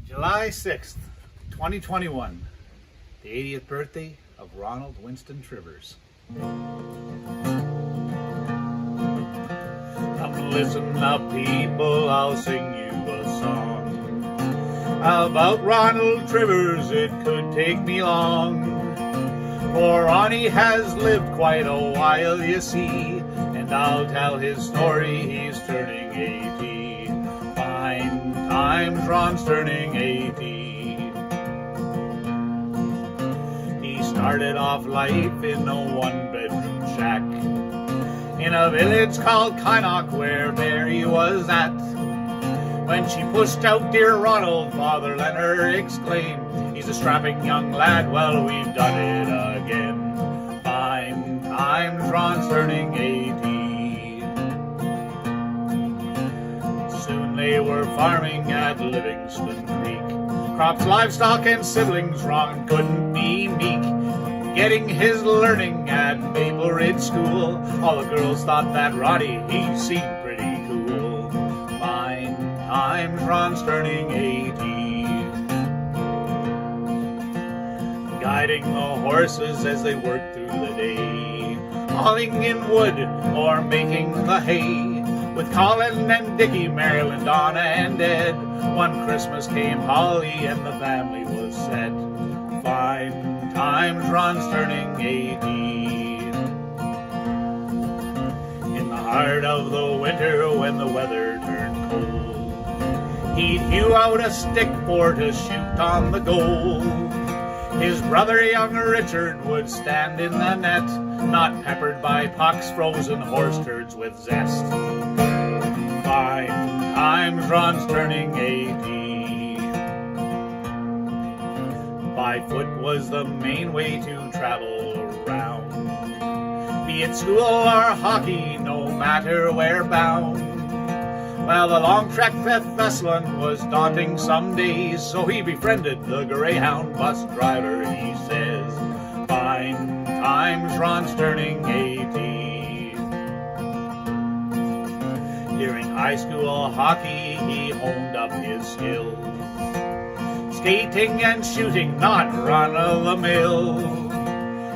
July 6th, 2021, the 80th birthday of Ronald Winston Trivers. Come listen up, people, I'll sing you a song about Ronald Trivers. It could take me long, for Ronnie has lived quite a while, you see, and I'll tell his story. He's turning 80. Fine times, Ron's turning 80. He started off life in a one-bedroom shack in a village called Kynoch, where Mary was at. When she pushed out dear Ronald, Father Leonard exclaimed, "He's a strapping young lad, well, we've done it again." Fine times, Ron's turning 80. Soon they were farming at Livingston Creek. Crops, livestock, and siblings, Ron couldn't be meek. Getting his learning at Maple Ridge School, all the girls thought that Ronnie, he seemed pretty cool. Fine times, Ron's turning 80. Guiding the horses as they worked through the day, hauling in wood or making the hay, with Colin and Dickie, Marilyn, Donna and Ed. One Christmas came Holly and the family was set. Fine times, Ron's turning 80. In the heart of the winter, when the weather turned cold, he'd hew out a stick for to shoot on the goal. His brother, young Richard, would stand in the net, not peppered by pucks, frozen horse turds with zest. Fine times, Ron's turning 80. By foot was the main way to travel around, be it school or hockey, no matter where bound. Well, the long trek to Thessalon was daunting some days, so he befriended the Greyhound bus driver, he says. Fine times, Ron's turning 80. During high school hockey, he honed up his skills, skating and shooting, not run-of-the-mill.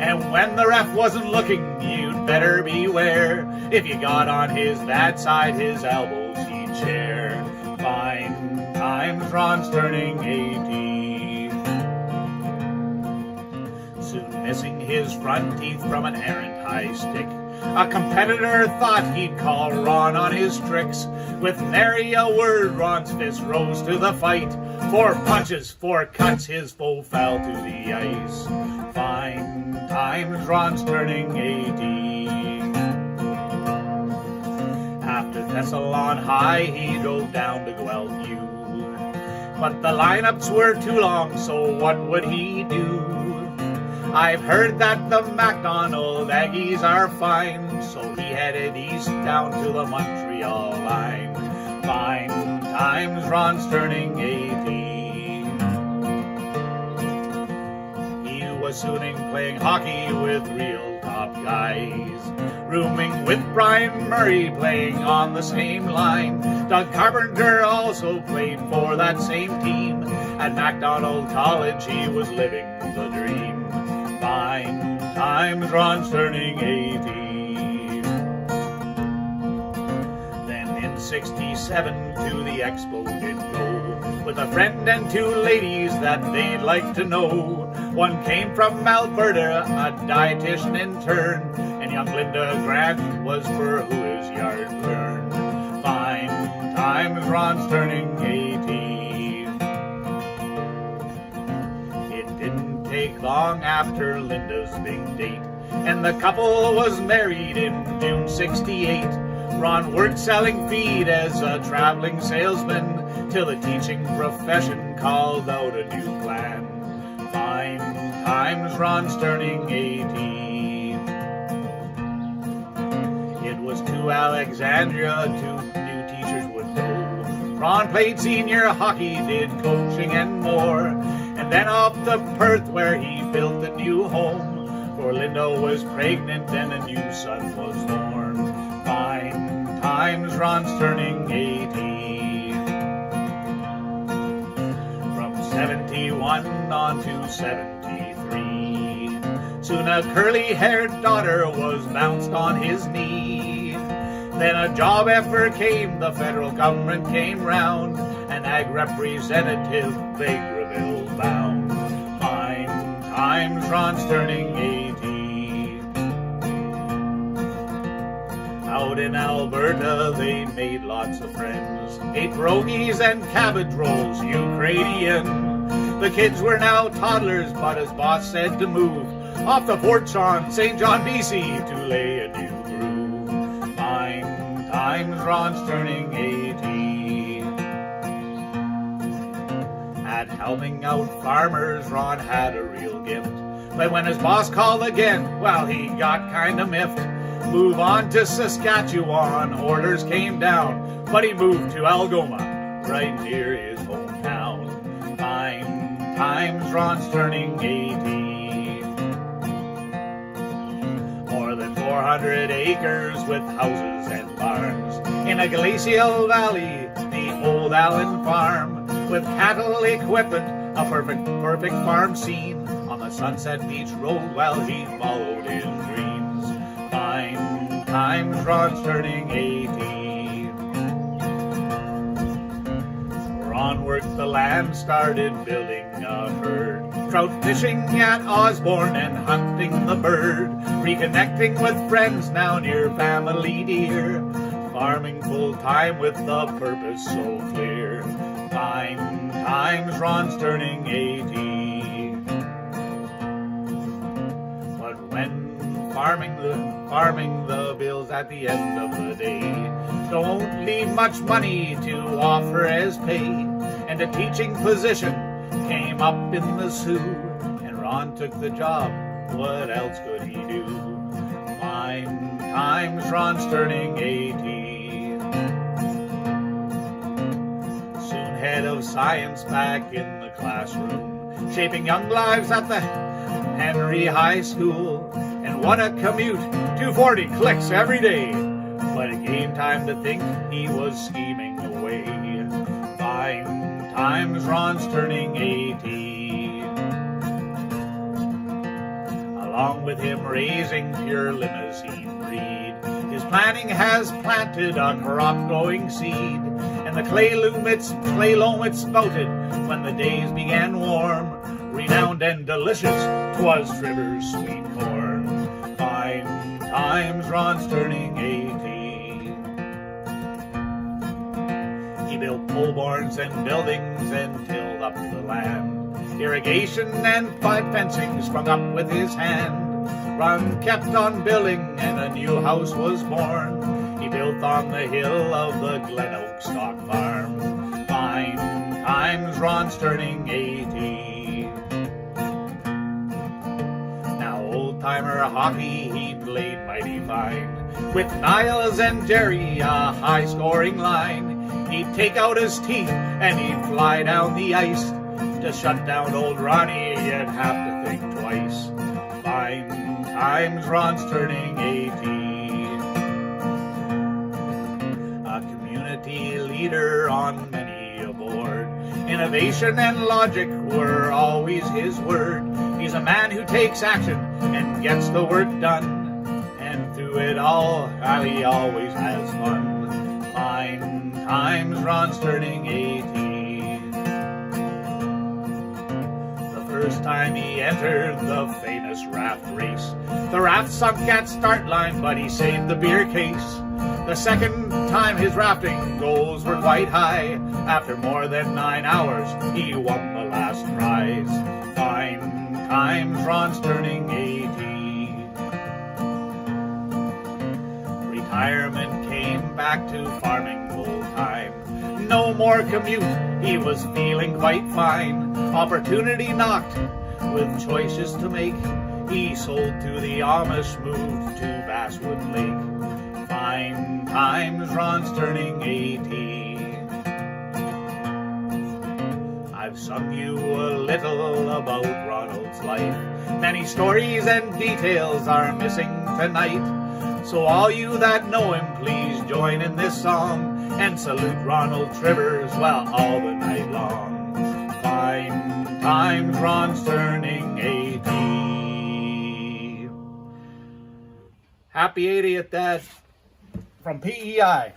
And when the ref wasn't looking, you'd better beware. If you got on his bad side, his elbows he'd share. Fine times, Ron's turning 80. Soon missing his front teeth from an errant high stick, a competitor thought he'd call Ron on his tricks. With nary a word, Ron's fist rose to the fight. 4 punches, 4 cuts, his foe fell to the ice. Fine times, Ron's turning 80. After Thessalon High, he drove down to Guelph, but the lineups were too long, so what would he do? I've heard that the MacDonald Aggies are fine, so he headed east down to the Montreal line. Fine times, Ron's turning 80. He was soon playing hockey with real top guys, rooming with Brian Murray, playing on the same line. Doug Carpenter also played for that same team. At MacDonald College, he was living the dream. Fine times, Ron's turning 80. Then in 67 to the Expo did go, with a friend and 2 ladies that they'd like to know. One came from Alberta, a dietitian intern, and young Linda Grant was for who his yard burned. Fine times, Ron's turning 80. Didn't take long after Linda's big date, and the couple was married in June 68. Ron worked selling feed as a traveling salesman till the teaching profession called out a new plan. Fine times, Ron's turning 80. It was to Alexandria 2 new teachers would go. Ron played senior hockey, did coaching and more, and then off to Perth where he built a new home, for Linda was pregnant and a new son was born. Fine times, Ron's turning 80. 71 on to 73. Soon a curly-haired daughter was bounced on his knee. Then a job offer came, the federal government came round, an ag representative, Vegreville bound. Fine times, Ron's turning 80. Out in Alberta they made lots of friends, ate pierogies and cabbage rolls, Ukrainian. The kids were now toddlers, but his boss said to move off the porch on St. John, BC to lay a new groove. Fine times, Ron's turning 80. At helping out farmers, Ron had a real gift. But when his boss called again, well, he got kinda miffed. Move on to Saskatchewan, orders came down, but he moved to Algoma, right near his hometown. Fine times, Ron's turning 80. More than 400 acres with houses and barns in a glacial valley, the old Allen farm, with cattle equipment, a perfect farm scene on the Sunset Beach Road while he followed his dreams. Fine times, Ron's turning 80. Ron worked the land, started building a herd, trout fishing at Osborne and hunting the bird, reconnecting with friends now near family dear, farming full time with the purpose so clear. Fine times, Ron's turning 80. But when farming the bills at the end of the day don't leave much money to offer as pay, and a teaching position came up in the Sioux, and Ron took the job. What else could he do? Fine times, Ron's turning 80. Soon head of science back in the classroom, shaping young lives at the Henry High School. And what a commute, 240 clicks every day. But it came time to think, he was scheming away. Fine times, Ron's turning 80. Along with him raising pure limousine breed, his planning has planted a crop-growing seed. And the clay loam it spouted when the days began warm. Renowned and delicious, 'twas Trivers' sweet corn. Fine times, Ron's turning 80. He built pole barns and buildings and tilled up the land. Irrigation and pipe fencing sprung up with his hand. Ron kept on building and a new house was born. He built on the hill of the Glen Oak stock farm. Fine times, Ron's turning 80. Old-timer hockey he played mighty fine, with Niles and Jerry, a high-scoring line. He'd take out his teeth and he'd fly down the ice. To shut down old Ronnie, you'd have to think twice. Fine times, Ron's turning 80. A community leader on many a board. Innovation and logic were always his word. He's a man who takes action and gets the work done. And through it all, he always has fun. Fine times, Ron's turning 80. The first time he entered the famous raft race, the raft sunk at start line, but he saved the beer case. The second time his rafting goals were quite high. After more than 9 hours, he won the last prize. Fine times, Ron's turning 80. Retirement came back to farming full time. No more commute, he was feeling quite fine. Opportunity knocked with choices to make. He sold to the Amish, moved to Basswood Lake. Fine times, Ron's turning 80. I've sung you a little about Ronald's life. Many stories and details are missing tonight. So all you that know him, please join in this song and salute Ronald Trivers, well, all the night long. Fine times Ron's turning 80. Happy 80th, Dad, from PEI.